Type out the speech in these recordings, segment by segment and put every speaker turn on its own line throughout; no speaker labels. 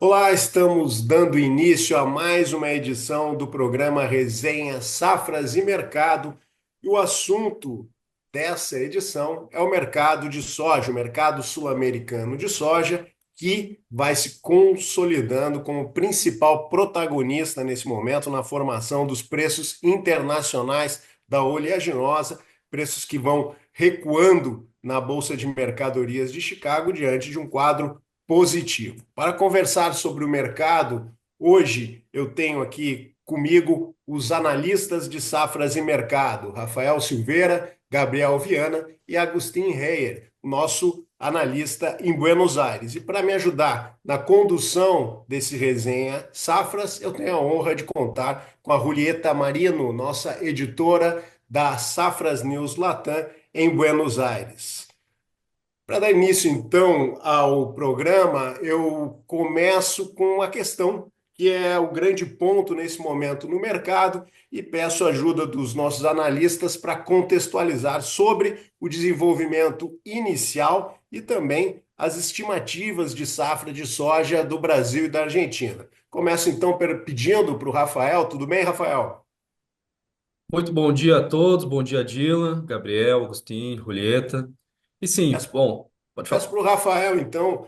Olá, estamos dando início a mais uma edição do programa Resenha Safras e Mercado. E o assunto dessa edição é o mercado de soja, o mercado sul-americano de soja, que vai se consolidando como principal protagonista nesse momento na formação dos preços internacionais da oleaginosa, preços que vão recuando na Bolsa de Mercadorias de Chicago diante de um quadro positivo. Para conversar sobre o mercado, hoje eu tenho aqui comigo os analistas de safras e mercado, Rafael Silveira, Gabriel Viana e Agustin Reyer, nosso analista em Buenos Aires. E para me ajudar na condução desse resenha Safras, eu tenho a honra de contar com a Julieta Marino, nossa editora da Safras News Latam em Buenos Aires. Para dar início, então, ao programa, eu começo com a questão que é o grande ponto nesse momento no mercado e peço a ajuda dos nossos analistas para contextualizar sobre o desenvolvimento inicial e também as estimativas de safra de soja do Brasil e da Argentina. Começo então pedindo para o Rafael, tudo bem, Rafael?
Muito bom dia a todos, bom dia, Dylan, Gabriel, Agostinho, Julieta. E sim,
Peço
bom, pode
Peço
falar.
para o Rafael, então,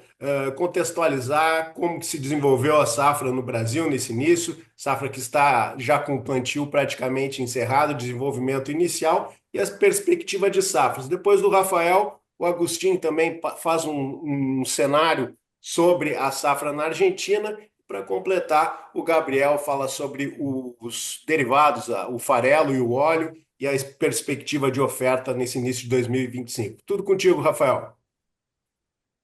contextualizar como que se desenvolveu a safra no Brasil nesse início, safra que está já com o plantio praticamente encerrado, desenvolvimento inicial e as perspectivas de safras. Depois do Rafael, o Agostinho também faz um cenário sobre a safra na Argentina. Para completar, o Gabriel fala sobre os derivados, o farelo e o óleo e a perspectiva de oferta nesse início de 2025. Tudo contigo, Rafael.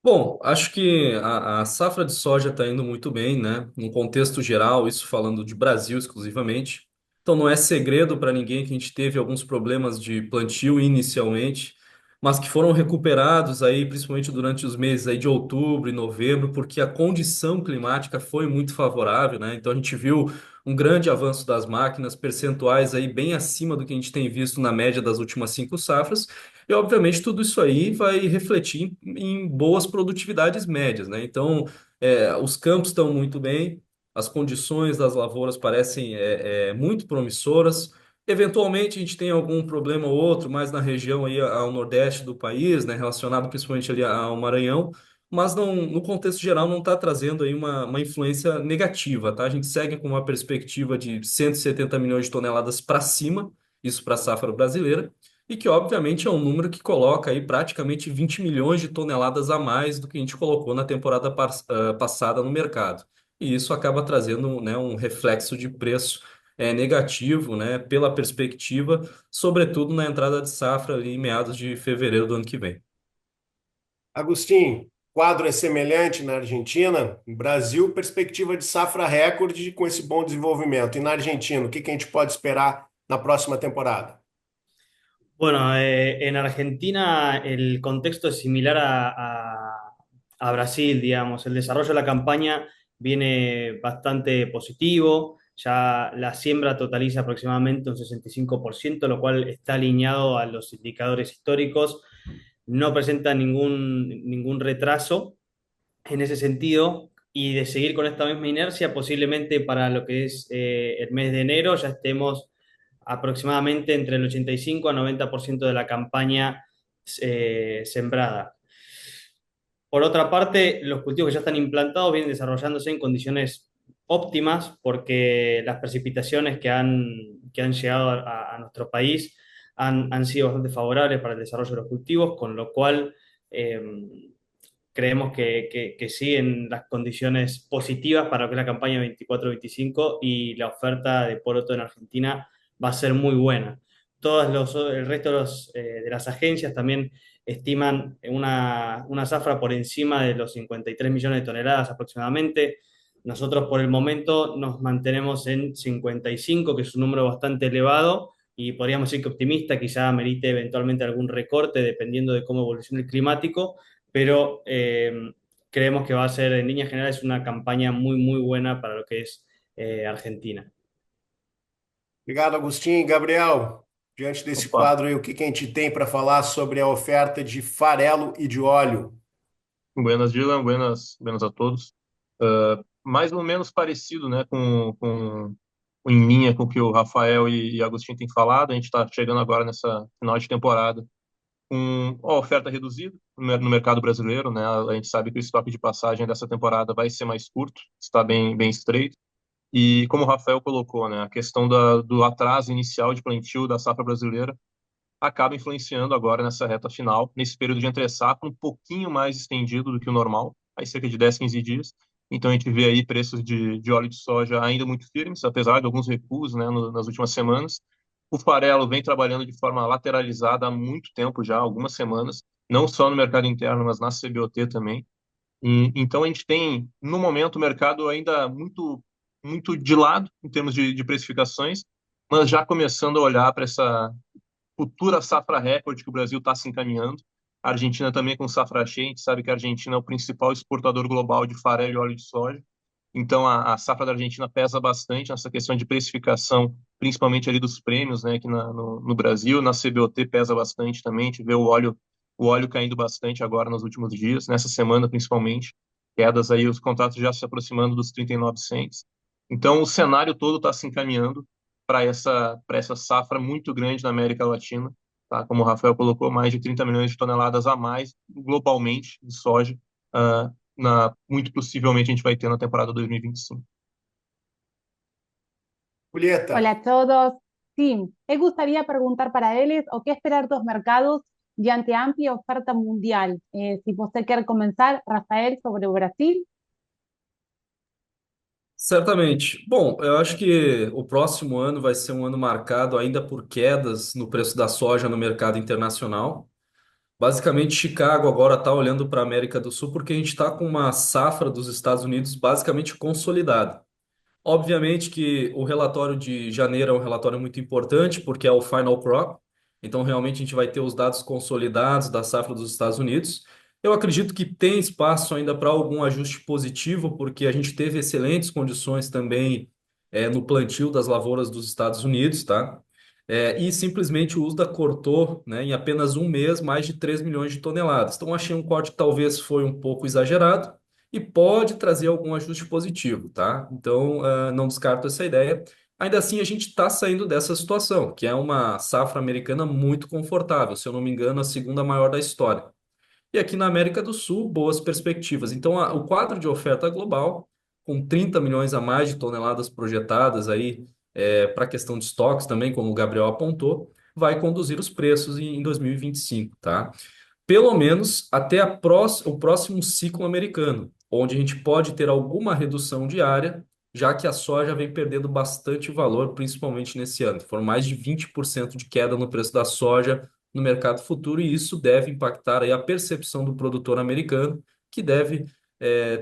Bom, acho que a safra de soja está indo muito bem, né? No contexto geral, isso falando de Brasil exclusivamente. Então não é segredo para ninguém que a gente teve alguns problemas de plantio inicialmente, mas que foram recuperados aí, principalmente durante os meses aí de outubro e novembro, porque a condição climática foi muito favorável, né? Então a gente viu um grande avanço das máquinas, percentuais aí bem acima do que a gente tem visto na média das últimas 5 safras. E, obviamente, tudo isso aí vai refletir em boas produtividades médias, né? Então, os campos estão muito bem, as condições das lavouras parecem muito promissoras. Eventualmente, a gente tem algum problema ou outro, mais na região aí ao nordeste do país, né? Relacionado principalmente ali ao Maranhão, mas não, no contexto geral não está trazendo aí uma influência negativa, tá? A gente segue com uma perspectiva de 170 milhões de toneladas para cima, isso para a safra brasileira e que obviamente é um número que coloca aí praticamente 20 milhões de toneladas a mais do que a gente colocou na temporada passada no mercado. E isso acaba trazendo, né, um reflexo de preço negativo, né, pela perspectiva, sobretudo na entrada de safra ali em meados de fevereiro do ano que vem.
Agostinho, quadro é semelhante na Argentina. No Brasil, perspectiva de safra recorde com esse bom desenvolvimento. E na Argentina, o que que a gente pode esperar na próxima temporada?
Bueno, en Argentina el contexto es similar a Brasil, digamos. El desarrollo de la campaña viene bastante positivo. Ya la siembra totaliza aproximadamente un 65%, lo cual está alineado a los indicadores históricos. No presenta ningún retraso en ese sentido. Y de seguir con esta misma inercia, posiblemente para lo que es el mes de enero ya estemos aproximadamente entre el 85 a 90% de la campaña sembrada. Por otra parte, los cultivos que ya están implantados vienen desarrollándose en condiciones óptimas porque las precipitaciones que han llegado a nuestro país han sido bastante favorables para el desarrollo de los cultivos, con lo cual eh, creemos que siguen las condiciones positivas para lo que es la campaña 24-25 y la oferta de poroto en Argentina va a ser muy buena. El resto de las agencias también estiman una zafra por encima de los 53 millones de toneladas aproximadamente. Nosotros por el momento nos mantenemos en 55, que es un número bastante elevado, y podríamos decir que optimista, quizá merite eventualmente algún recorte dependiendo de cómo evolucione el climático, pero creemos que va a ser en líneas generales una campaña muy, muy buena para lo que es Argentina.
Obrigado, Agostinho. Gabriel, diante desse
Opa,
quadro aí, o que que a gente tem para falar sobre a oferta de farelo e de óleo?
buenas, Dylan, buenas a todos. mais ou menos parecido, né, em linha com o que o Rafael e Agostinho têm falado. A gente está chegando agora nessa final de temporada com a oferta reduzida no mercado brasileiro, né? A gente sabe que o estoque de passagem dessa temporada vai ser mais curto, está bem estreito. E como o Rafael colocou, né, a questão do atraso inicial de plantio da safra brasileira acaba influenciando agora nessa reta final, nesse período de entre-safra um pouquinho mais estendido do que o normal, aí cerca de 10, 15 dias. Então a gente vê aí preços de óleo de soja ainda muito firmes, apesar de alguns recuos, né, nas últimas semanas. O farelo vem trabalhando de forma lateralizada há muito tempo já, algumas semanas, não só no mercado interno, mas na CBOT também. Então a gente tem, no momento, o mercado ainda muito de lado em termos de precificações, mas já começando a olhar para essa futura safra recorde que o Brasil está se encaminhando. A Argentina também com safra cheia, a gente sabe que a Argentina é o principal exportador global de farelo e óleo de soja. Então a safra da Argentina pesa bastante nessa questão de precificação, principalmente ali dos prêmios, né, aqui no Brasil. Na CBOT pesa bastante também, a gente vê o óleo caindo bastante agora nos últimos dias, nessa semana principalmente. Quedas aí, os contratos já se aproximando dos 39 cents. Então o cenário todo está se encaminhando para essa safra muito grande na América Latina, tá? Como o Rafael colocou, mais de 30 milhões de toneladas a mais globalmente de soja, muito possivelmente a gente vai ter na temporada 2025.
Julieta,
Hola a todos. Sí, me gustaría preguntar para ellos o qué esperar dos mercados diante amplia oferta mundial. Si você quer comenzar, Rafael, sobre o Brasil.
Certamente. Bom, eu acho que o próximo ano vai ser um ano marcado ainda por quedas no preço da soja no mercado internacional. Basicamente, Chicago agora está olhando para a América do Sul porque a gente está com uma safra dos Estados Unidos basicamente consolidada. Obviamente que o relatório de janeiro é um relatório muito importante, porque é o final crop. Então, realmente, a gente vai ter os dados consolidados da safra dos Estados Unidos. Eu acredito que tem espaço ainda para algum ajuste positivo, porque a gente teve excelentes condições também no plantio das lavouras dos Estados Unidos, tá? E simplesmente o USDA cortou, né, em apenas um mês mais de 3 milhões de toneladas. Então, achei um corte que talvez foi um pouco exagerado e pode trazer algum ajuste positivo, tá? Então, não descarto essa ideia. Ainda assim, a gente está saindo dessa situação, que é uma safra americana muito confortável, se eu não me engano, a segunda maior da história. E aqui na América do Sul, boas perspectivas. Então, o quadro de oferta global, com 30 milhões a mais de toneladas projetadas aí para a questão de estoques também, como o Gabriel apontou, vai conduzir os preços em 2025, tá? Pelo menos até o próximo ciclo americano, onde a gente pode ter alguma redução diária, já que a soja vem perdendo bastante valor, principalmente nesse ano. Foram mais de 20% de queda no preço da soja no mercado futuro, e isso deve impactar aí a percepção do produtor americano, que deve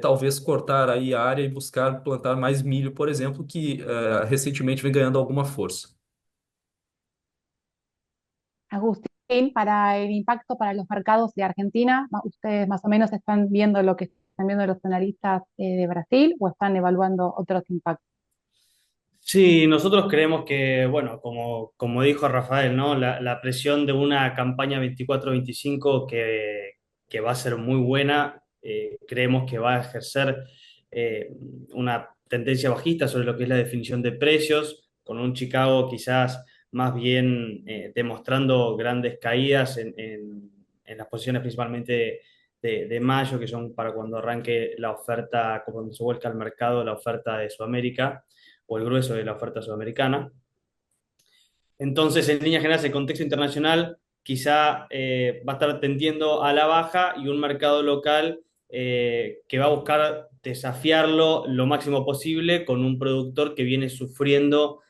talvez cortar aí a área e buscar plantar mais milho, por exemplo, que recentemente vem ganhando alguma força.
Agustín, para el impacto para los mercados de Argentina, ¿ustedes más o menos están viendo lo que están viendo los analistas de Brasil o están evaluando otros impactos?
Sí, nosotros creemos que, bueno, como dijo Rafael, ¿no? La presión de una campaña 24-25 que va a ser muy buena, creemos que va a ejercer una tendencia bajista sobre lo que es la definición de precios, con un Chicago quizás más bien demostrando grandes caídas en las posiciones principalmente de mayo, que son para cuando arranque la oferta, cuando se vuelca al mercado la oferta de Sudamérica o el grueso de la oferta sudamericana. Entonces, en líneas generales, el contexto internacional quizá va a estar tendiendo a la baja y un mercado local que va a buscar desafiarlo lo máximo posible con un productor que viene sufriendo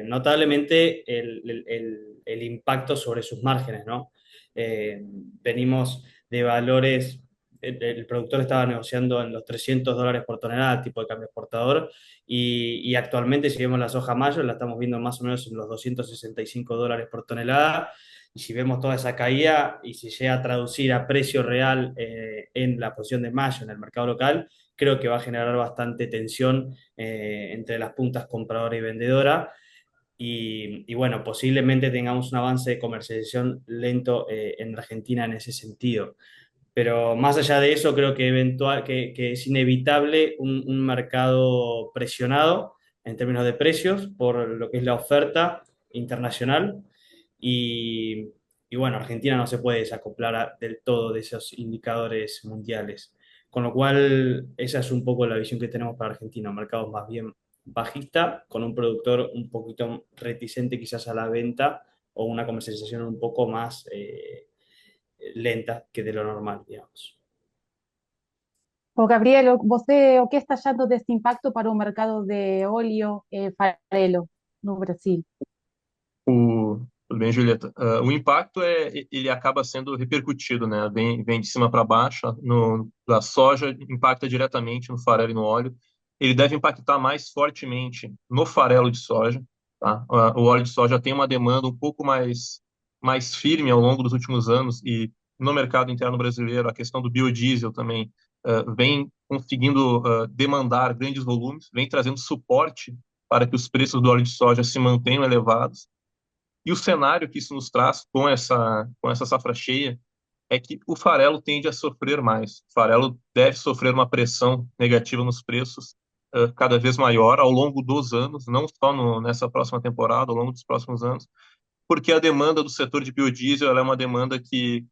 notablemente el impacto sobre sus márgenes, ¿no? Venimos de valores, el productor estaba negociando en los $300 por tonelada, tipo de cambio exportador, y actualmente, si vemos la soja mayo, la estamos viendo más o menos en los $265 por tonelada. Y si vemos toda esa caída y si llega a traducir a precio real en la posición de mayo en el mercado local, creo que va a generar bastante tensión entre las puntas compradora y vendedora. Y bueno, posiblemente tengamos un avance de comercialización lento en Argentina en ese sentido. Pero más allá de eso, creo que, que es inevitable un mercado presionado en términos de precios por lo que es la oferta internacional. Y, y bueno, Argentina no se puede desacoplar del todo de esos indicadores mundiales. Con lo cual, esa es un poco la visión que tenemos para Argentina, un mercado más bien bajista, con un productor un poquito reticente quizás a la venta o una comercialización un poco más lenta que de lo normal, digamos.
Ô, Gabriel, você, o que está achando desse impacto para o mercado de óleo farelo no Brasil?
Tudo bem, Julieta? O impacto ele acaba sendo repercutido, né? Vem de cima para baixo. Da soja impacta diretamente no farelo e no óleo. Ele deve impactar mais fortemente no farelo de soja, tá? O óleo de soja tem uma demanda um pouco mais firme ao longo dos últimos anos e no mercado interno brasileiro a questão do biodiesel também vem conseguindo demandar grandes volumes, vem trazendo suporte para que os preços do óleo de soja se mantenham elevados. E o cenário que isso nos traz com essa safra cheia é que o farelo tende a sofrer mais. O farelo deve sofrer uma pressão negativa nos preços cada vez maior ao longo dos anos, não só nessa próxima temporada, ao longo dos próximos anos, porque a demanda do setor de biodiesel ela é uma demanda que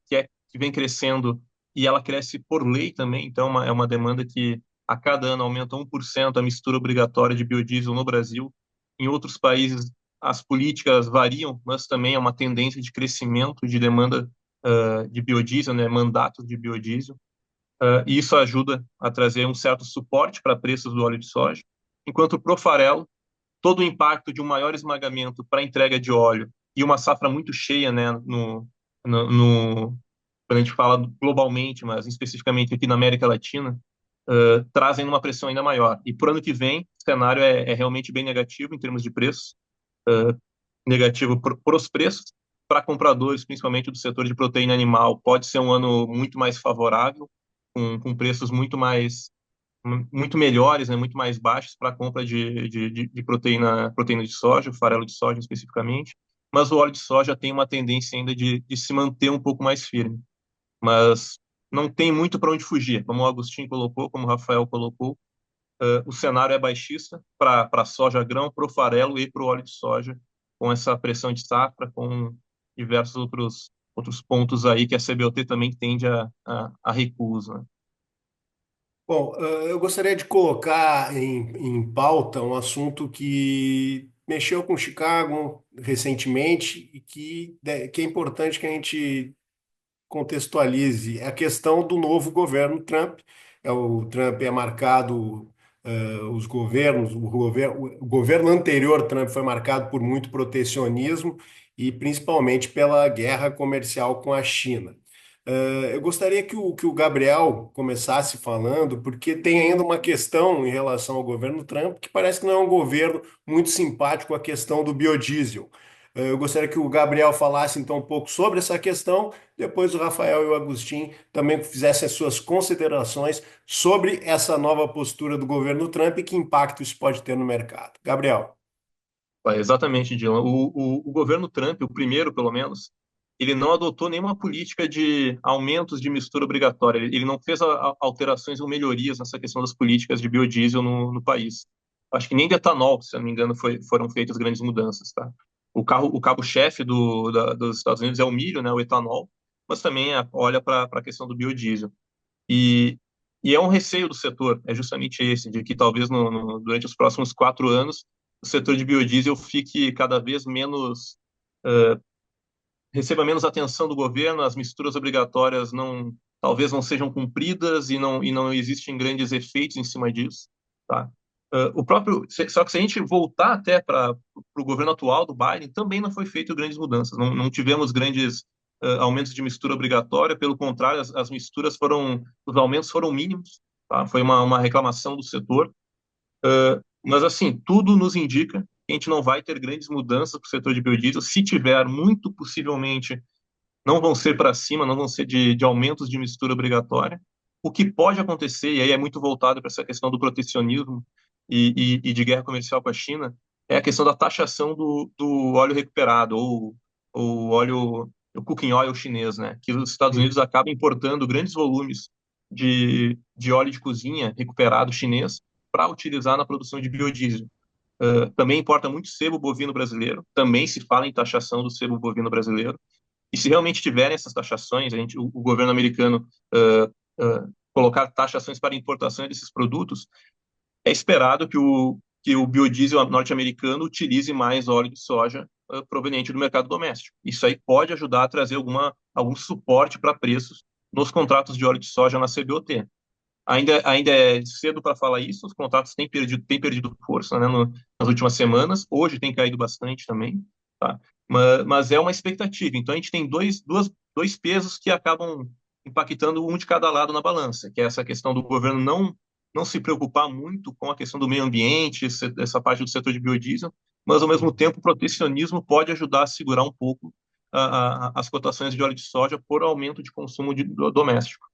vem crescendo e ela cresce por lei também, então é uma demanda que a cada ano aumenta 1% a mistura obrigatória de biodiesel no Brasil. Em outros países as políticas variam, mas também é uma tendência de crescimento de demanda de biodiesel, né, mandatos de biodiesel, e isso ajuda a trazer um certo suporte para preços do óleo de soja, enquanto para o farelo todo o impacto de um maior esmagamento para a entrega de óleo e uma safra muito cheia, né, quando a gente fala globalmente, mas especificamente aqui na América Latina, trazem uma pressão ainda maior. E por ano que vem, o cenário é realmente bem negativo em termos de preços, negativo para os preços, para compradores, principalmente do setor de proteína animal, pode ser um ano muito mais favorável, com preços muito melhores, né, muito mais baixos para a compra de proteína de soja, farelo de soja especificamente, mas o óleo de soja tem uma tendência ainda de se manter um pouco mais firme. Mas não tem muito para onde fugir, como o Agostinho colocou, como o Rafael colocou, o cenário é baixista para a soja grão, para o farelo e para o óleo de soja, com essa pressão de safra, com diversos outros pontos aí que a CBOT também tende a recuso, né?
Bom, eu gostaria de colocar em pauta um assunto que mexeu com Chicago recentemente e que é importante que a gente contextualize. É a questão do novo governo Trump. O Trump é marcado, os governos, o governo anterior Trump foi marcado por muito protecionismo e principalmente pela guerra comercial com a China. Eu gostaria que o Gabriel começasse falando, porque tem ainda uma questão em relação ao governo Trump, que parece que não é um governo muito simpático à questão do biodiesel. Eu gostaria que o Gabriel falasse então um pouco sobre essa questão, depois o Rafael e o Agostinho também fizessem as suas considerações sobre essa nova postura do governo Trump e que impacto isso pode ter no mercado. Gabriel.
Exatamente, Dylan. O governo Trump, o primeiro pelo menos, ele não adotou nenhuma política de aumentos de mistura obrigatória. Ele não fez alterações ou melhorias nessa questão das políticas de biodiesel no país. Acho que nem de etanol, se eu não me engano, foram feitas grandes mudanças, tá? O cabo-chefe dos Estados Unidos é o milho, né, o etanol, mas também olha para a questão do biodiesel. E, e é um receio do setor, é justamente esse, de que talvez durante os próximos 4 anos o setor de biodiesel fique cada vez menos receba menos atenção do governo, as misturas obrigatórias talvez não sejam cumpridas e não existem grandes efeitos em cima disso, tá? Só que se a gente voltar até para o governo atual do Biden, também não foi feito grandes mudanças, não tivemos grandes aumentos de mistura obrigatória, pelo contrário, os aumentos foram mínimos, tá? Foi uma reclamação do setor, mas assim, tudo nos indica que a gente não vai ter grandes mudanças para o setor de biodiesel. Se tiver, muito possivelmente não vão ser para cima, não vão ser de aumentos de mistura obrigatória. O que pode acontecer, e aí é muito voltado para essa questão do protecionismo e de guerra comercial com a China, é a questão da taxação do óleo recuperado, ou óleo o cooking oil chinês, né? Que os Estados Unidos acabam importando grandes volumes de óleo de cozinha recuperado chinês para utilizar na produção de biodiesel. Também importa muito sebo bovino brasileiro, também se fala em taxação do sebo bovino brasileiro, e se realmente tiverem essas taxações, o governo americano colocar taxações para importação desses produtos, é esperado que o biodiesel norte-americano utilize mais óleo de soja proveniente do mercado doméstico. Isso aí pode ajudar a trazer algum suporte para preços nos contratos de óleo de soja na CBOT. Ainda é cedo para falar isso, os contratos têm perdido força, né, nas últimas semanas, hoje tem caído bastante também, tá? Mas é uma expectativa. Então a gente tem dois pesos que acabam impactando um de cada lado na balança, que é essa questão do governo não se preocupar muito com a questão do meio ambiente, essa parte do setor de biodiesel, mas ao mesmo tempo o protecionismo pode ajudar a segurar um pouco as cotações de óleo de soja por aumento de consumo doméstico.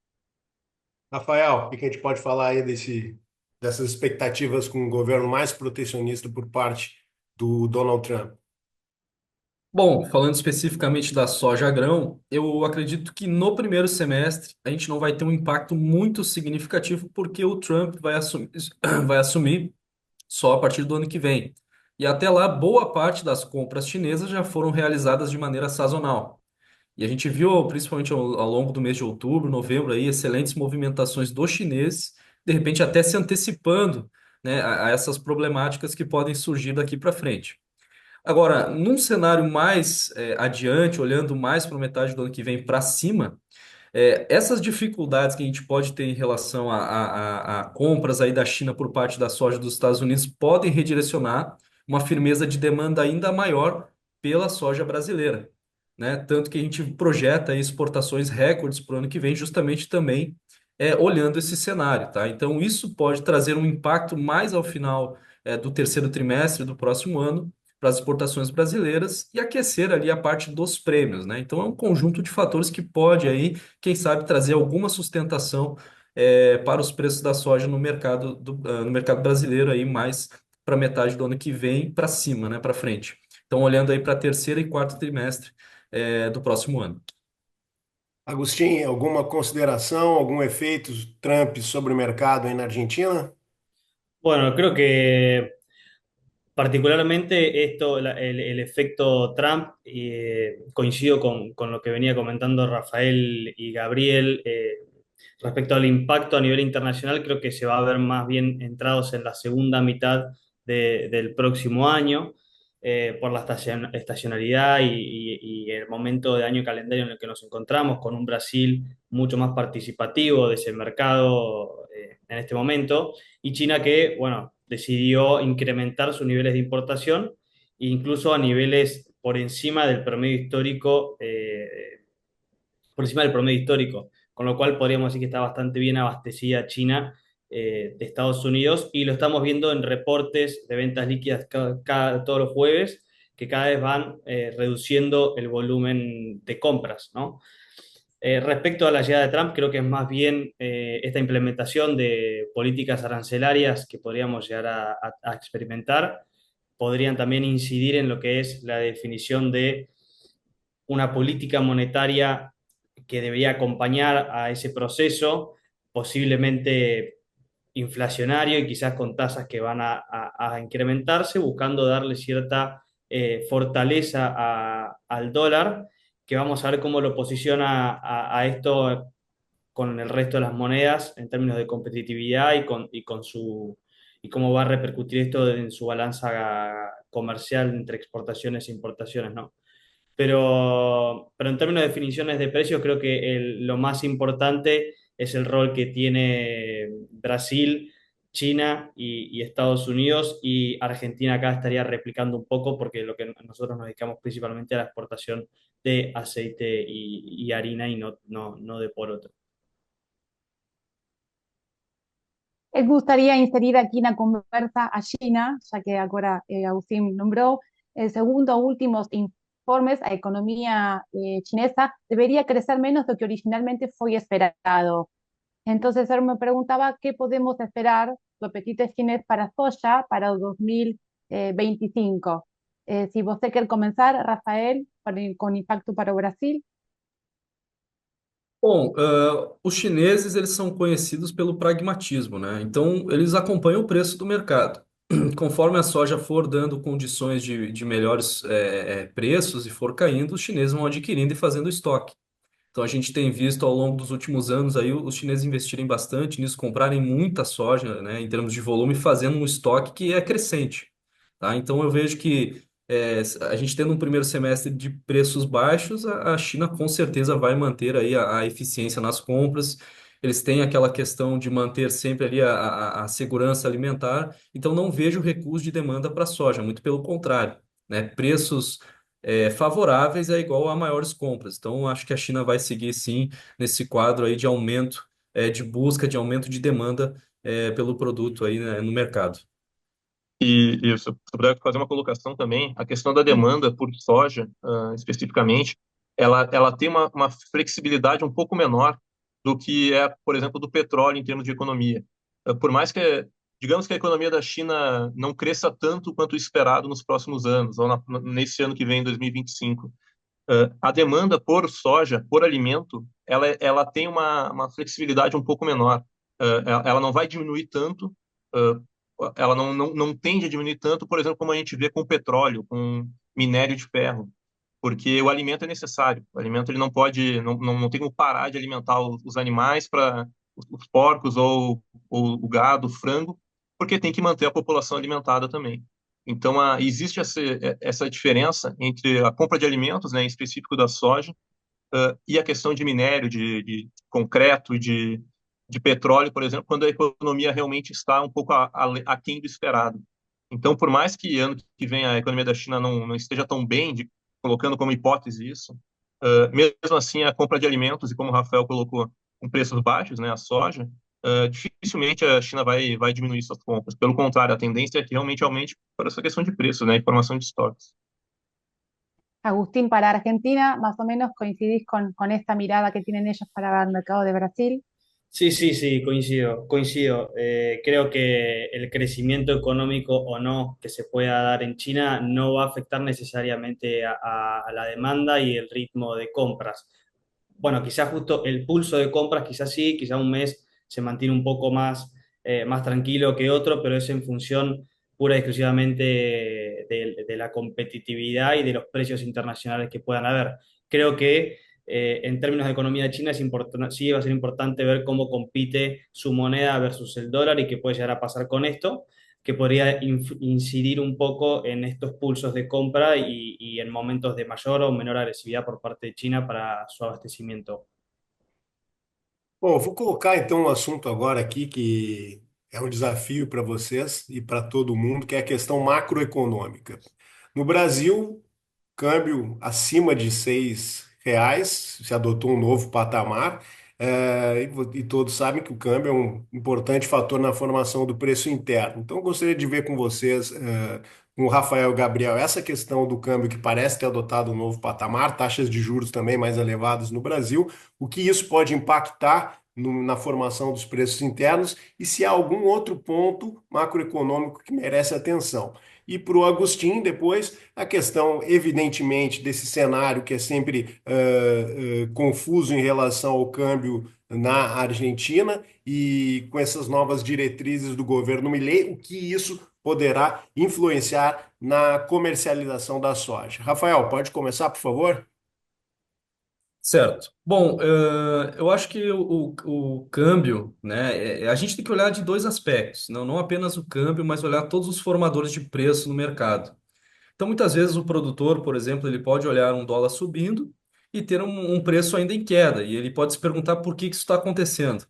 Rafael, o que a gente pode falar aí dessas expectativas com um governo mais protecionista por parte do Donald Trump?
Bom, falando especificamente da soja grão, eu acredito que no primeiro semestre a gente não vai ter um impacto muito significativo, porque o Trump vai assumir só a partir do ano que vem. E até lá, boa parte das compras chinesas já foram realizadas de maneira sazonal. E a gente viu, principalmente ao longo do mês de outubro, novembro, aí, excelentes movimentações dos chineses, de repente até se antecipando, né, a essas problemáticas que podem surgir daqui para frente. Agora, num cenário mais adiante, olhando mais para metade do ano que vem para cima, essas dificuldades que a gente pode ter em relação a compras aí da China por parte da soja dos Estados Unidos podem redirecionar uma firmeza de demanda ainda maior pela soja brasileira, né? Tanto que a gente projeta aí exportações recordes para o ano que vem, justamente também olhando esse cenário, tá? Então, isso pode trazer um impacto mais ao final do terceiro trimestre do próximo ano para as exportações brasileiras e aquecer ali a parte dos prêmios, né? Então, é um conjunto de fatores que pode aí, quem sabe, trazer alguma sustentação para os preços da soja no mercado no mercado brasileiro aí mais para metade do ano que vem para cima, né? Para frente. Então, olhando aí para terceiro e quarto trimestre do próximo ano.
Agostinho, alguma consideração, algum efeito Trump sobre o mercado aí na Argentina?
Bueno, creo que particularmente esto, el efecto Trump, coincido con lo que venía comentando Rafael y Gabriel respecto al impacto a nivel internacional, creo que se va a ver más bien entrados en la segunda mitad del próximo año por la estacionalidad y el momento de año calendario en el que nos encontramos, con un Brasil mucho más participativo de ese mercado en este momento, y China que, bueno, decidió incrementar sus niveles de importación, incluso a niveles por encima del promedio histórico, con lo cual podríamos decir que está bastante bien abastecida China de Estados Unidos, y lo estamos viendo en reportes de ventas líquidas todos los jueves, que cada vez van reduciendo el volumen de compras, ¿no? Respecto a la llegada de Trump, creo que es más bien esta implementación de políticas arancelarias que podríamos llegar a experimentar, podrían también incidir en lo que es la definición de una política monetaria que debería acompañar a ese proceso, posiblemente inflacionario y quizás con tasas que van a incrementarse, buscando darle cierta fortaleza al dólar, que vamos a ver cómo lo posiciona a esto con el resto de las monedas en términos de competitividad y cómo va a repercutir esto en su balanza comercial entre exportaciones e importaciones, ¿no? Pero en términos de definiciones de precios, creo que lo más importante es el rol que tiene Brasil, China y Estados Unidos, y Argentina acá estaría replicando un poco porque lo que nosotros nos dedicamos principalmente a la exportación de aceite y harina y no de poroto.
Me gustaría inserir aquí na conversa a China, ya que agora Agustín nombrou, segundo últimos informes, a economía chinesa debería crecer menos de lo que originalmente fue esperado. Entonces, él me preguntaba qué podemos esperar do apetite chinês para soja para o 2025. Si você quer comenzar, Rafael, con impacto para o Brasil.
Bom, os chineses eles são conhecidos pelo pragmatismo, né? Então eles acompanham o preço do mercado. Conforme a soja for dando condições de melhores preços e for caindo, os chineses vão adquirindo e fazendo estoque. Então a gente tem visto ao longo dos últimos anos aí os chineses investirem bastante nisso, comprarem muita soja, né, em termos de volume, fazendo um estoque que é crescente, tá? Então eu vejo que a gente tendo um primeiro semestre de preços baixos, a China com certeza vai manter aí a eficiência nas compras. Eles têm aquela questão de manter sempre ali a segurança alimentar, então não vejo recuo de demanda para a soja, muito pelo contrário, né? Preços favoráveis é igual a maiores compras. Então, acho que a China vai seguir sim nesse quadro aí de aumento de busca, de aumento de demanda pelo produto aí, né, no mercado.
E se eu puder fazer uma colocação também, a questão da demanda por soja, especificamente, ela tem uma flexibilidade um pouco menor do que é, por exemplo, do petróleo em termos de economia. Por mais que, digamos que a economia da China não cresça tanto quanto esperado nos próximos anos, ou nesse ano que vem, 2025, a demanda por soja, por alimento, ela tem uma flexibilidade um pouco menor. Ela não vai diminuir tanto, uh, ela não tende a diminuir tanto, por exemplo, como a gente vê com petróleo, com minério de ferro, porque o alimento é necessário. O alimento ele não pode, não tem como parar de alimentar os animais para os porcos ou o gado, o frango, porque tem que manter a população alimentada também. Então, existe essa diferença entre a compra de alimentos, né, em específico da soja, e a questão de minério, de concreto, de petróleo, por exemplo, quando a economia realmente está um pouco aquém do esperado. Então, por mais que ano que vem a economia da China não esteja tão bem, colocando como hipótese isso, mesmo assim a compra de alimentos, e como o Rafael colocou, com preços baixos, né, a soja, dificilmente a China vai diminuir suas compras. Pelo contrário, a tendência é que realmente aumente por essa questão de preço, né, formação de estoques.
Agustín, para Argentina, más o menos coincidís con esta mirada que tienen ellos para el mercado de Brasil.
Sí, sí, sí, coincido, coincido. Creo que el crecimiento económico o no que se pueda dar en China no va a afectar necesariamente a la demanda y el ritmo de compras. Bueno, quizás justo el pulso de compras, quizás sí, quizás un mes se mantiene un poco más, más tranquilo que otro, pero es en función pura y exclusivamente de la competitividad y de los precios internacionales que puedan haber. Creo que en términos de economía de China sí va a ser importante ver cómo compite su moneda versus el dólar y qué puede llegar a pasar con esto, que podría incidir un poco en estos pulsos de compra y en momentos de mayor o menor agresividad por parte de China para su abastecimiento.
Bom, vou colocar então um assunto agora aqui que é um desafio para vocês e para todo mundo, que é a questão macroeconômica. No Brasil, câmbio acima de R$ 6, se adotou um novo patamar, e todos sabem que o câmbio é um importante fator na formação do preço interno. Então, eu gostaria de ver com vocês, com o Rafael e o Gabriel, essa questão do câmbio que parece ter adotado um novo patamar, taxas de juros também mais elevadas no Brasil, o que isso pode impactar na formação dos preços internos e se há algum outro ponto macroeconômico que merece atenção. E para o Agostinho, depois, a questão, evidentemente, desse cenário que é sempre confuso em relação ao câmbio na Argentina e com essas novas diretrizes do governo Milei, o que isso poderá influenciar na comercialização da soja. Rafael, pode começar, por favor?
Certo. Bom, eu acho que o câmbio, né, a gente tem que olhar de dois aspectos, não apenas o câmbio, mas olhar todos os formadores de preço no mercado. Então, muitas vezes o produtor, por exemplo, ele pode olhar um dólar subindo e ter um preço ainda em queda, e ele pode se perguntar por que isso está acontecendo.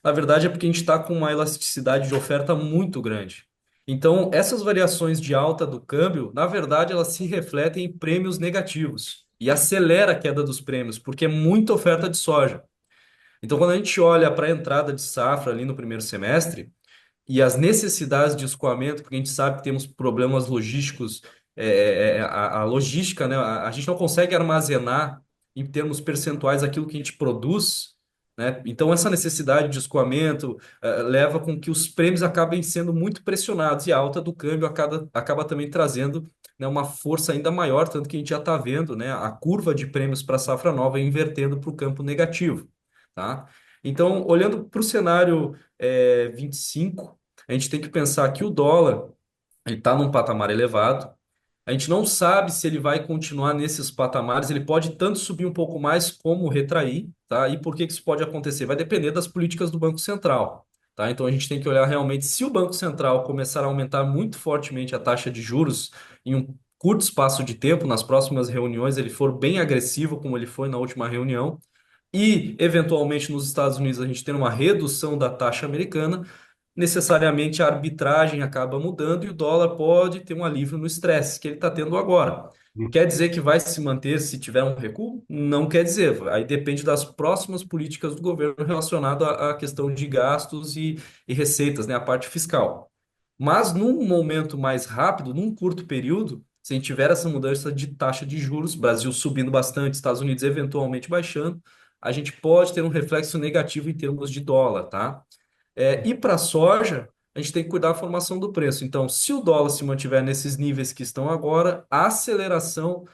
Na verdade, é porque a gente está com uma elasticidade de oferta muito grande. Então, essas variações de alta do câmbio, na verdade, elas se refletem em prêmios negativos e acelera a queda dos prêmios, porque é muita oferta de soja. Então, quando a gente olha para a entrada de safra ali no primeiro semestre, e as necessidades de escoamento, porque a gente sabe que temos problemas logísticos, a logística, né? A gente não consegue armazenar em termos percentuais aquilo que a gente produz, né? Então, essa necessidade de escoamento leva com que os prêmios acabem sendo muito pressionados e a alta do câmbio acaba também trazendo, né, uma força ainda maior, tanto que a gente já está vendo, né, a curva de prêmios para a safra nova invertendo para o campo negativo. tá? Então, olhando para o cenário 25, a gente tem que pensar que o dólar ele está num patamar elevado. A gente não sabe se ele vai continuar nesses patamares. Ele pode tanto subir um pouco mais como retrair, tá? E por que que isso pode acontecer? Vai depender das políticas do Banco Central, tá? Então a gente tem que olhar realmente se o Banco Central começar a aumentar muito fortemente a taxa de juros em um curto espaço de tempo, nas próximas reuniões ele for bem agressivo como ele foi na última reunião, e eventualmente nos Estados Unidos a gente ter uma redução da taxa americana, necessariamente a arbitragem acaba mudando e o dólar pode ter um alívio no estresse que ele está tendo agora. Quer dizer que vai se manter se tiver um recuo? Não quer dizer. Aí depende das próximas políticas do governo relacionado à questão de gastos e receitas, né, a parte fiscal. Mas num momento mais rápido, num curto período, se a gente tiver essa mudança de taxa de juros, Brasil subindo bastante, Estados Unidos eventualmente baixando, a gente pode ter um reflexo negativo em termos de dólar, tá? E para a soja, a gente tem que cuidar da formação do preço. Então, se o dólar se mantiver nesses níveis que estão agora, a aceleração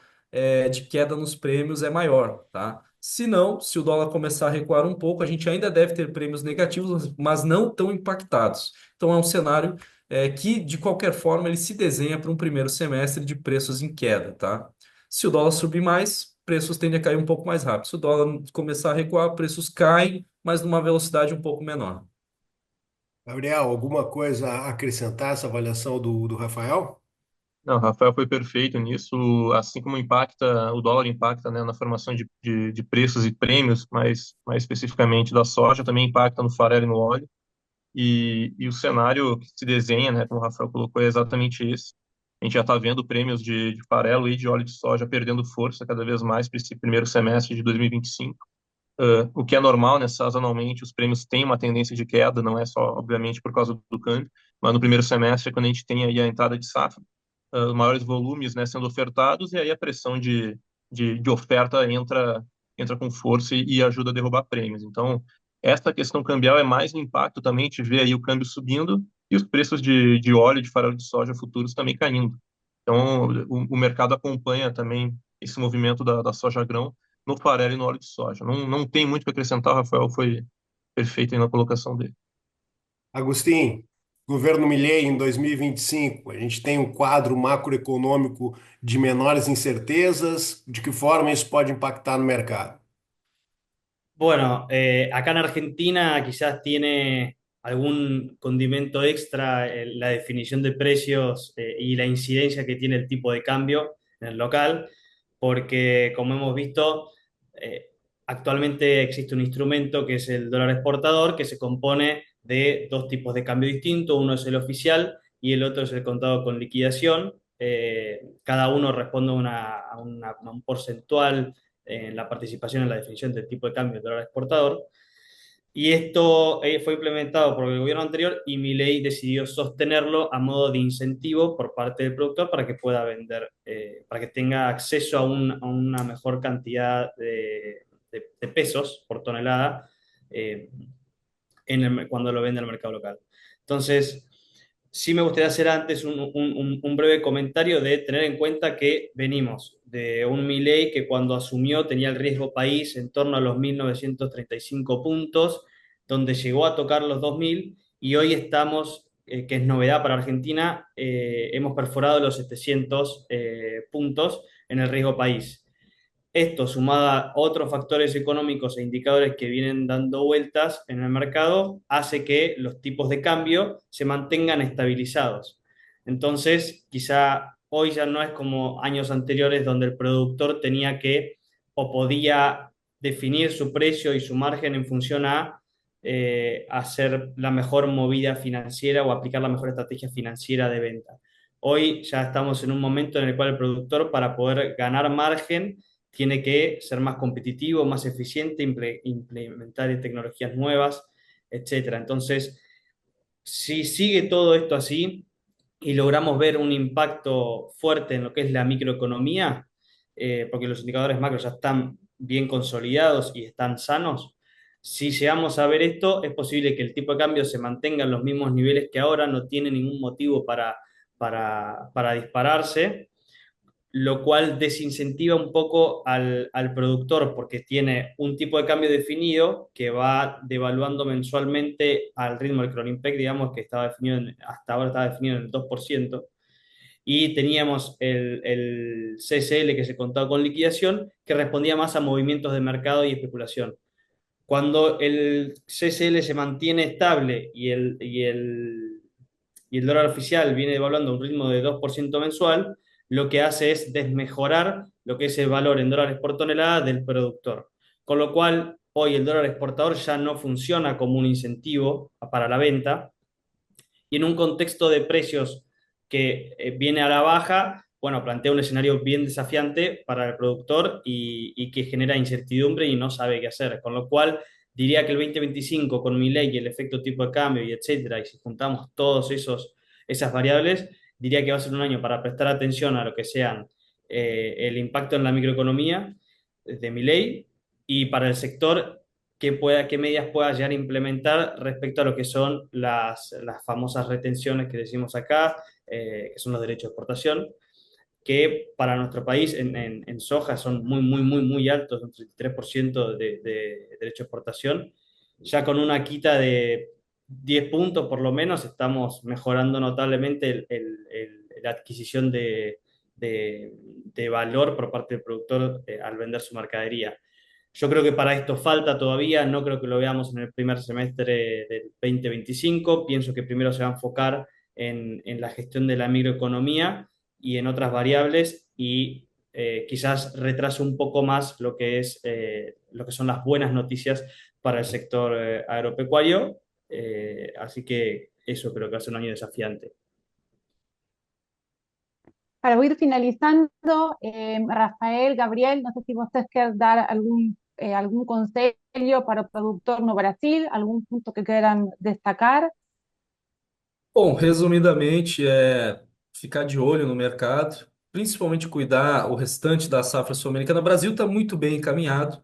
de queda nos prêmios é maior, tá? Se não, se o dólar começar a recuar um pouco, a gente ainda deve ter prêmios negativos, mas não tão impactados. Então, é um cenário que, de qualquer forma, ele se desenha para um primeiro semestre de preços em queda, tá? Se o dólar subir mais, preços tendem a cair um pouco mais rápido. Se o dólar começar a recuar, preços caem, mas numa velocidade um pouco menor.
Gabriel, alguma coisa a acrescentar essa avaliação do Rafael?
Não, o Rafael foi perfeito nisso, assim como impacta, o dólar impacta, né, na formação de preços e prêmios, mais especificamente da soja, também impacta no farelo e no óleo. E o cenário que se desenha, né, como o Rafael colocou, é exatamente esse. A gente já está vendo prêmios de farelo e de óleo de soja perdendo força cada vez mais para esse primeiro semestre de 2025. O que é normal, né, sazonalmente, os prêmios têm uma tendência de queda, não é só, obviamente, por causa do câmbio, mas no primeiro semestre, quando a gente tem aí a entrada de safra, os maiores volumes, né, sendo ofertados, e aí a pressão de oferta entra com força e ajuda a derrubar prêmios. Então, essa questão cambial é mais um impacto também, a gente vê aí o câmbio subindo e os preços de óleo, de farelo de soja futuros também caindo. Então, o mercado acompanha também esse movimento da soja grão no farelo e no óleo de soja. Não tem muito para acrescentar, o Rafael foi perfeito aí na colocação dele.
Agostinho, governo Milei em 2025, a gente tem um quadro macroeconômico de menores incertezas, de que forma isso pode impactar no mercado?
Bueno, acá en Argentina quizás tiene algún condimento extra la definición de precios y la incidencia que tiene el tipo de cambio en el local, porque como hemos visto, eh, actualmente existe un instrumento que es el dólar exportador, que se compone de dos tipos de cambio distintos, uno es el oficial y el otro es el contado con liquidación. Cada uno responde a un porcentual en la participación en la definición del tipo de cambio del dólar exportador. Y esto fue implementado por el gobierno anterior y Milei decidió sostenerlo a modo de incentivo por parte del productor para que pueda vender, para que tenga acceso a una mejor cantidad de pesos por tonelada eh, cuando lo vende al mercado local. Entonces, sí me gustaría hacer antes un breve comentario de tener en cuenta que venimos de un Milei que cuando asumió tenía el riesgo país en torno a los 1935 puntos, donde llegó a tocar los 2000 y hoy estamos, que es novedad para Argentina, hemos perforado los 700 puntos en el riesgo país. Esto, sumado a otros factores económicos e indicadores que vienen dando vueltas en el mercado, hace que los tipos de cambio se mantengan estabilizados. Entonces, quizá hoy ya no es como años anteriores donde el productor tenía que o podía definir su precio y su margen en función a hacer la mejor movida financiera o aplicar la mejor estrategia financiera de venta. Hoy ya estamos en un momento en el cual el productor, para poder ganar margen, tiene que ser más competitivo, más eficiente, implementar tecnologías nuevas, etcétera. Entonces, si sigue todo esto así y logramos ver un impacto fuerte en lo que es la microeconomía, porque los indicadores macro ya están bien consolidados y están sanos, si llegamos a ver esto, es posible que el tipo de cambio se mantenga en los mismos niveles que ahora, no tiene ningún motivo para dispararse, lo cual desincentiva un poco al productor porque tiene un tipo de cambio definido que va devaluando mensualmente al ritmo del Cronimpec, digamos que estaba definido hasta ahora estaba definido en el 2%, y teníamos el CSL que se contaba con liquidación, que respondía más a movimientos de mercado y especulación. Cuando el CSL se mantiene estable y el dólar oficial viene devaluando a un ritmo de 2% mensual, lo que hace es desmejorar lo que es el valor en dólares por tonelada del productor. Con lo cual, hoy el dólar exportador ya no funciona como un incentivo para la venta, y en un contexto de precios que viene a la baja, bueno, plantea un escenario bien desafiante para el productor y que genera incertidumbre y no sabe qué hacer. Con lo cual, diría que el 2025, con mi ley y el efecto tipo de cambio y etcétera, y si juntamos todos esas variables, diría que va a ser un año para prestar atención a lo que sean el impacto en la microeconomía de mi ley, y para el sector qué medidas pueda llegar a implementar respecto a lo que son las famosas retenciones que decimos acá, que son los derechos de exportación, que para nuestro país en soja son muy, muy, muy, muy altos, un 33% de derecho de exportación. Ya con una quita de 10 puntos por lo menos, estamos mejorando notablemente la adquisición de valor por parte del productor al vender su mercadería. Yo creo que para esto falta todavía, no creo que lo veamos en el primer semestre del 2025. Pienso que primero se va a enfocar en la gestión de la microeconomía y en otras variables, y quizás retrase un poco más lo que son las buenas noticias para el sector agropecuario. Así que eso creo que va a ser un año desafiante.
Para ir finalizando, Rafael, Gabriel, no sé si ustedes quieren dar algún consejo para el productor no Brasil, algún punto que quieran destacar.
Bom, resumidamente, ficar de olho no mercado, principalmente cuidar o restante da safra sul-americana. O Brasil está muito bem encaminhado.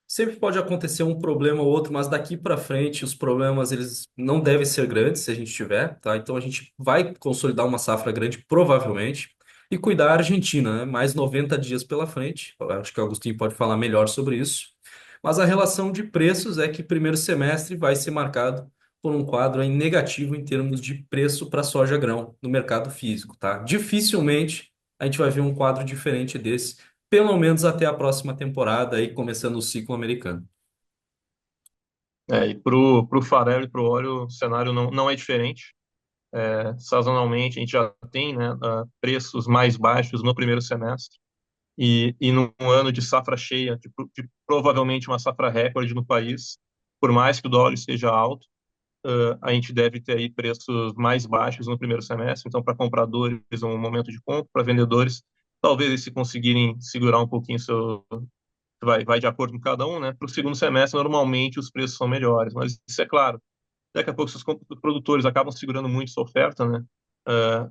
Sempre pode acontecer um problema ou outro, mas daqui para frente os problemas eles não devem ser grandes se a gente tiver, tá? Então a gente vai consolidar uma safra grande, provavelmente, e cuidar a Argentina, né? Mais 90 dias pela frente. Eu acho que o Agostinho pode falar melhor sobre isso. Mas a relação de preços é que primeiro semestre vai ser marcado por um quadro aí negativo em termos de preço para soja grão no mercado físico, tá? Dificilmente a gente vai ver um quadro diferente desse, pelo menos até a próxima temporada, aí começando o ciclo americano.
E pro farelo e pro óleo, o cenário não é diferente. Sazonalmente, a gente já tem, né, preços mais baixos no primeiro semestre. E num ano de safra cheia, de provavelmente uma safra recorde no país, por mais que o dólar esteja alto, a gente deve ter aí preços mais baixos no primeiro semestre. Então, para compradores, um momento de compra; para vendedores, talvez eles, se conseguirem segurar um pouquinho vai de acordo com cada um, né? Para o segundo semestre, normalmente os preços são melhores, mas isso é claro. Daqui a pouco, se os produtores acabam segurando muito essa oferta, né?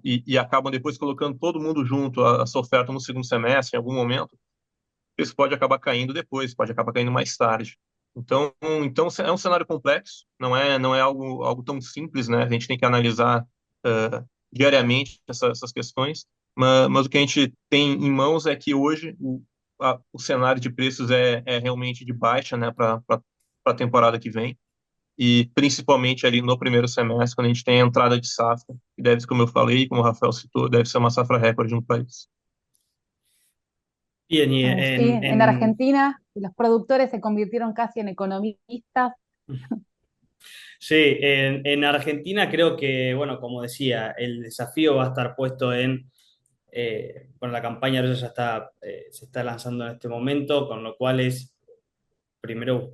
E acabam depois colocando todo mundo junto a essa oferta no segundo semestre, em algum momento, isso pode acabar caindo depois, pode acabar caindo mais tarde. Então é um cenário complexo, não é algo tão simples, né? A gente tem que analisar diariamente essas questões, mas o que a gente tem em mãos é que hoje o cenário de preços é realmente de baixa, né, para a temporada que vem, e principalmente ali no primeiro semestre, quando a gente tem a entrada de safra, que deve, como eu falei, como o Rafael citou, deve ser uma safra recorde no país.
Bien, y
Sí, en Argentina los productores se convirtieron casi en economistas.
Sí, en Argentina creo que, bueno, como decía, el desafío va a estar puesto bueno, la campaña ya se está lanzando en este momento, con lo cual es primero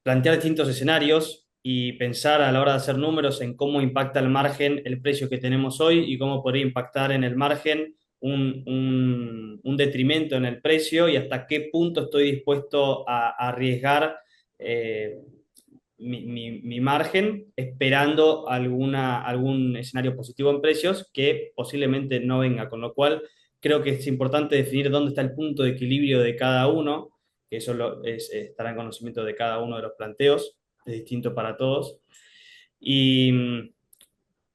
plantear distintos escenarios y pensar a la hora de hacer números en cómo impacta el margen el precio que tenemos hoy, y cómo podría impactar en el margen un detrimento en el precio, y hasta qué punto estoy dispuesto a arriesgar mi margen, esperando algún escenario positivo en precios que posiblemente no venga. Con lo cual creo que es importante definir dónde está el punto de equilibrio de cada uno, que eso estará en conocimiento de cada uno de los planteos, es distinto para todos. Y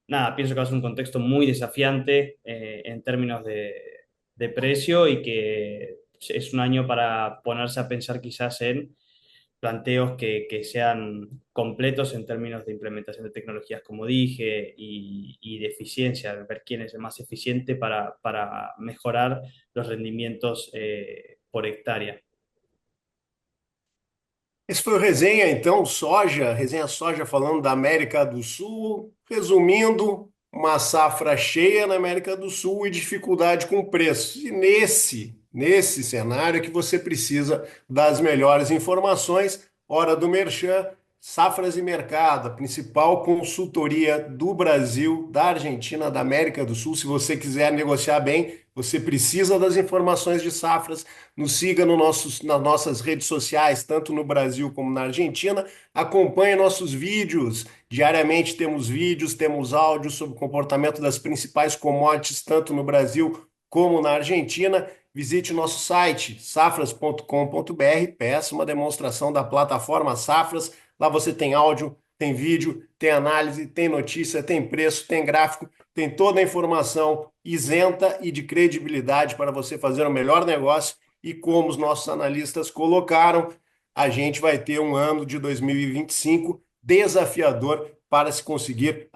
nada, pienso que va a ser un contexto muy desafiante en términos de precio y que es un año para ponerse a pensar quizás en planteos que sean completos en términos de implementación de tecnologías, como dije, y de eficiencia, ver quién es el más eficiente para mejorar los rendimientos por hectárea.
Esse foi o Resenha, então, soja, Resenha Soja falando da América do Sul. Resumindo, uma safra cheia na América do Sul e dificuldade com preços. E nesse cenário é que você precisa das melhores informações. Hora do Merchan, Safras e Mercado, a principal consultoria do Brasil, da Argentina, da América do Sul. Se você quiser negociar bem, você precisa das informações de safras. Nos siga no nas nossas redes sociais, tanto no Brasil como na Argentina. Acompanhe nossos vídeos. Diariamente temos vídeos, temos áudios sobre o comportamento das principais commodities, tanto no Brasil como na Argentina. Visite nosso site, safras.com.br, peça uma demonstração da plataforma Safras. Lá você tem áudio, tem vídeo, tem análise, tem notícia, tem preço, tem gráfico, tem toda a informação isenta e de credibilidade para você fazer o melhor negócio. E como os nossos analistas colocaram, a gente vai ter um ano de 2025 desafiador para se conseguir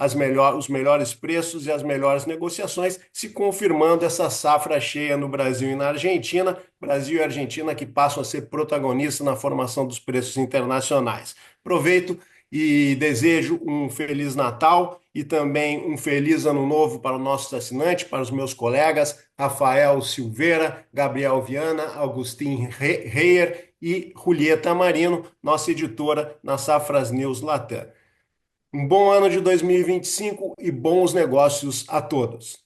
os melhores preços e as melhores negociações, se confirmando essa safra cheia no Brasil e na Argentina, Brasil e Argentina que passam a ser protagonistas na formação dos preços internacionais. Aproveito e desejo um Feliz Natal e também um Feliz Ano Novo para os nossos assinantes, para os meus colegas Rafael Silveira, Gabriel Viana, Augustin Reyer e Julieta Marino, nossa editora na Safras News Latam. Um bom ano de 2025 e bons negócios a todos.